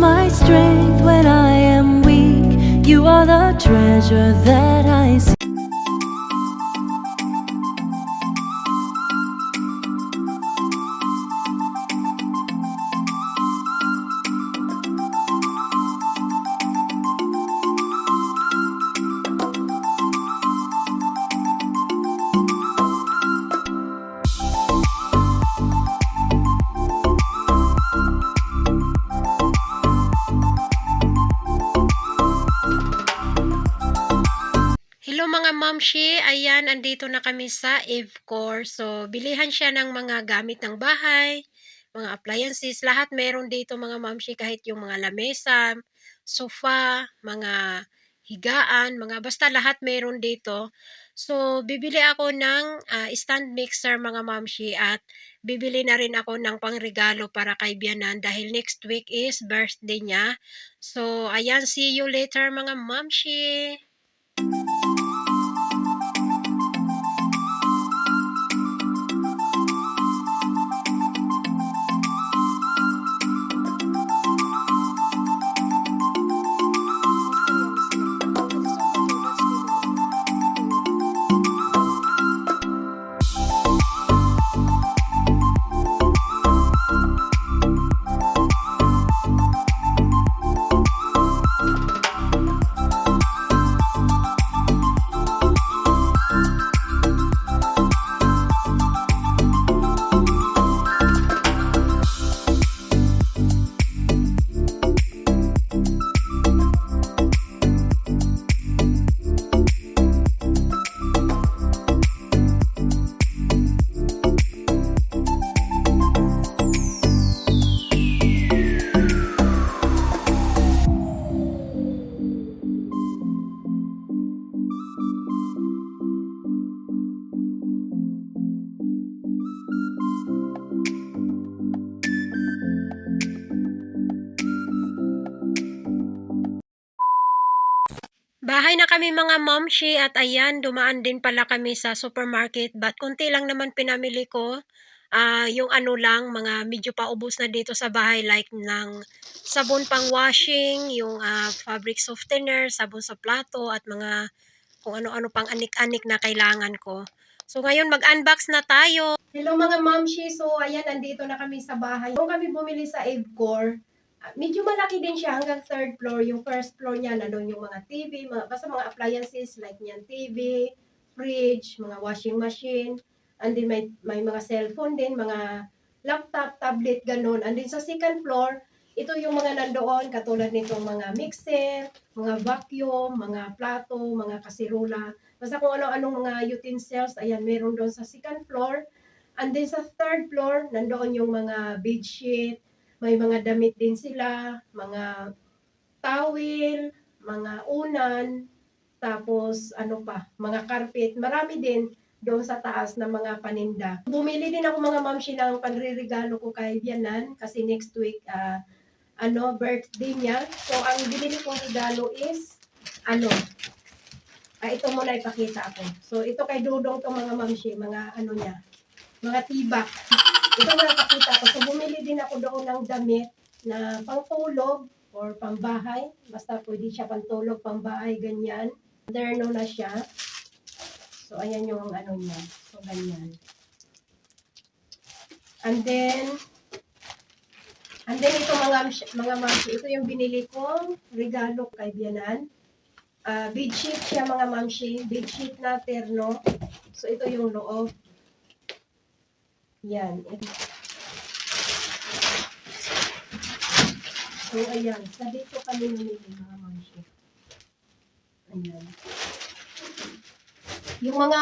my strength when I am weak. You are the treasure that I see. Hello mga mamshi, ayan, andito na kami sa Evcor. So, bilihan siya ng mga gamit ng bahay, mga appliances, lahat meron dito mga mamshi, kahit yung mga lamesa, sofa, mga higaan, mga basta lahat meron dito. So, bibili ako ng stand mixer mga mamshi at bibili na rin ako ng pangregalo para kay Bianan dahil next week is birthday niya. So, ayan, see you later mga mamshi. Bahay na kami mga momshi at ayan, dumaan din pala kami sa supermarket but konti lang naman pinamili ko. Yung ano lang, mga medyo paubos na dito sa bahay like ng sabon pang washing, yung fabric softener, sabon sa plato at mga kung ano-ano pang anik-anik na kailangan ko. So ngayon mag-unbox na tayo. Hello mga momshi, so ayan, nandito na kami sa bahay. Kung kami bumili sa Avcor, medyo malaki din siya hanggang third floor. Yung first floor niya, nandun yung mga TV, basta mga appliances like niyan, TV, fridge, mga washing machine, and then may mga cellphone din, mga laptop, tablet, ganun. And then sa second floor, ito yung mga nandoon, katulad nitong mga mixer, mga vacuum, mga plato, mga kasirula, basta kung ano-anong mga utensils, ayan, meron doon sa second floor. And then sa third floor, nandoon yung mga bedsheet, may mga damit din sila, mga towel, mga unan, tapos ano pa, mga carpet, marami din doon sa taas na mga paninda. Bumili din ako mga mamshi ng pagre-regalo ko kay Bianan kasi next week birthday niya. So ang binili kong regalo is ito muna ipakita ako. So ito kay Dudong to mga mamshi, mga niya, mga tibak. Ito muna ipakita ko. So bumili din ako doon ng damit na pangtulog or pambahay. Basta pwede siya pantulog, pambahay, ganyan. Moderno na siya. So ayan yung niya. So ganyan. And then ito mga mamsi, ito yung binili kong regalo kay Bianan. Bedsheet siya mga mamsi, bedsheet na terno. So ito yung loob. Yan. So ayan, sa dito kami namili mga mamsi. Ayan. Yung mga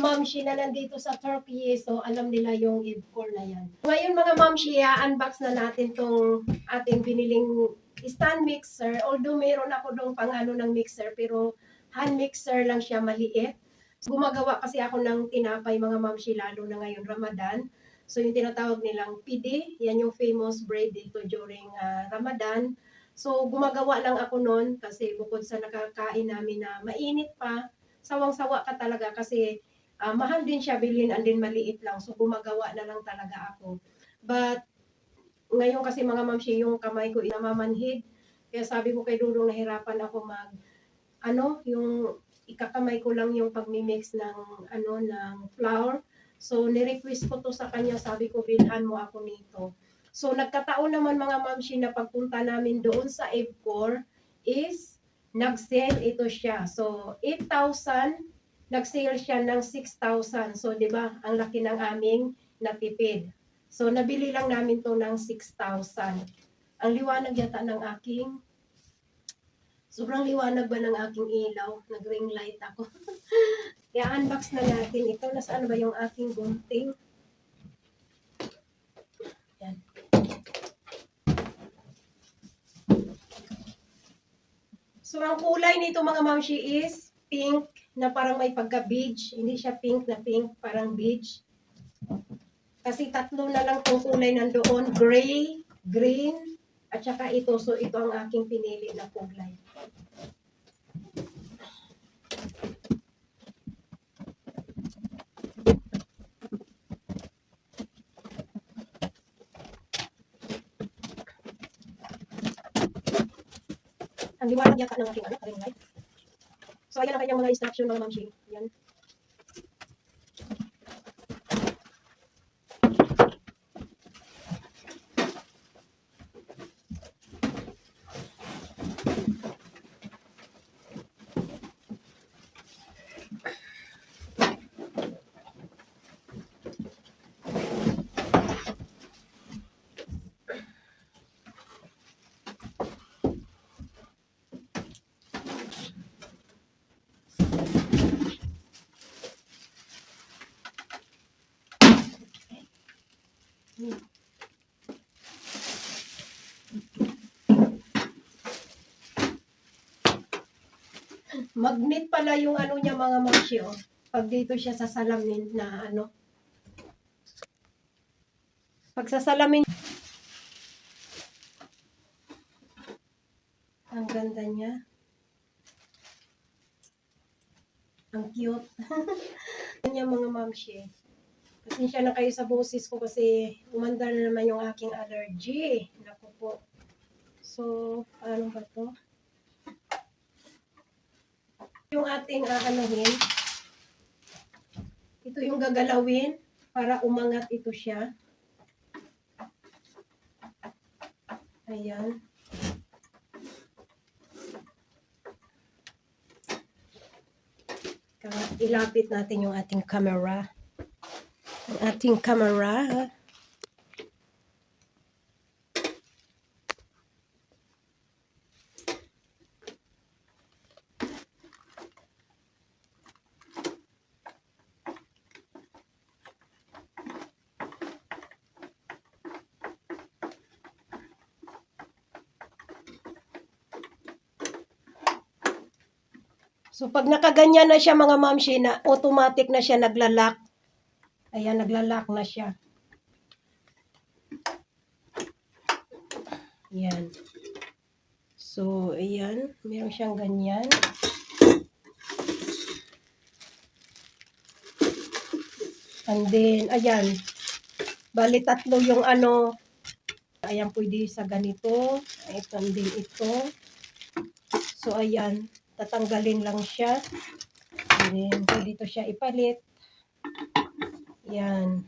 mamshi na nandito sa Turkey, so alam nila yung Evcor na yan. Ngayon mga mamshi, unbox na natin tong ating biniling stand mixer. Although meron ako dong pang ng mixer, pero hand mixer lang siya, maliit. So, gumagawa kasi ako ng tinapay mga mamshi, lalo na ngayon Ramadan. So yung tinatawag nilang pide, yan yung famous bread dito during Ramadan. So gumagawa lang ako noon kasi bukod sa nakakain namin na mainit pa, sawang-sawa ka talaga kasi mahal din siya bilhin and then maliit lang. So gumagawa na lang talaga ako. But Ngayon kasi mga mamshi, yung kamay ko namamanhid. Kaya sabi ko kay Dudong, nahirapan ako yung ikakamay ko lang yung pagmi-mix ng flour. So, ni-request ko to sa kanya, sabi ko, bilhan mo ako nito. So, nagkataon naman mga mamshi na pagpunta namin doon sa Evcor is nag-sale ito siya. So, 8,000, nag-sale siya ng 6,000. So, di ba, ang laki ng aming natipid. So, nabili lang namin to ng 6,000. Ang liwanag yata ng aking, sobrang liwanag ba ng aking ilaw? Nag-ring light ako. Kaya unbox na natin ito. Nasaan ba yung aking gunting? Yan. So, ang kulay nito mga mamshi is pink na parang may pagka-beige. Hindi siya pink na pink, parang beige. Kasi tatlo na lang itong kulay nandoon. Gray, green, at saka ito. So, ito ang aking pinili na kulay. Ang liwanag yata ng aking ring light. So, ayan ang kanyang mga instruction mga mamshi. Ayan. Magnet pala yung niya mga mamshi, oh. Pag dito siya sa salamin na pag sa salamin, ang ganda niya. Ang cute. Kanya mga mamshi. Pasensya na kayo sa boses ko kasi umanda na naman yung aking allergy. Naku po. So, ano ba to? Yung ating aanuhin, ito yung gagalawin para umangat ito siya. Ayan. Ilapit natin yung ating camera. Ang ating camera. So, pag nakaganyan na siya mga mamshi, na automatic na siya naglalak. Ayan, naglalak na siya. Ayan. So, ayan. Meron siyang ganyan. And then, ayan. Bali, tatlo yung ayan, pwede sa ganito. Ito din ito. So, ayan. Tatanggalin lang siya. And then, dito siya ipalit. Yan.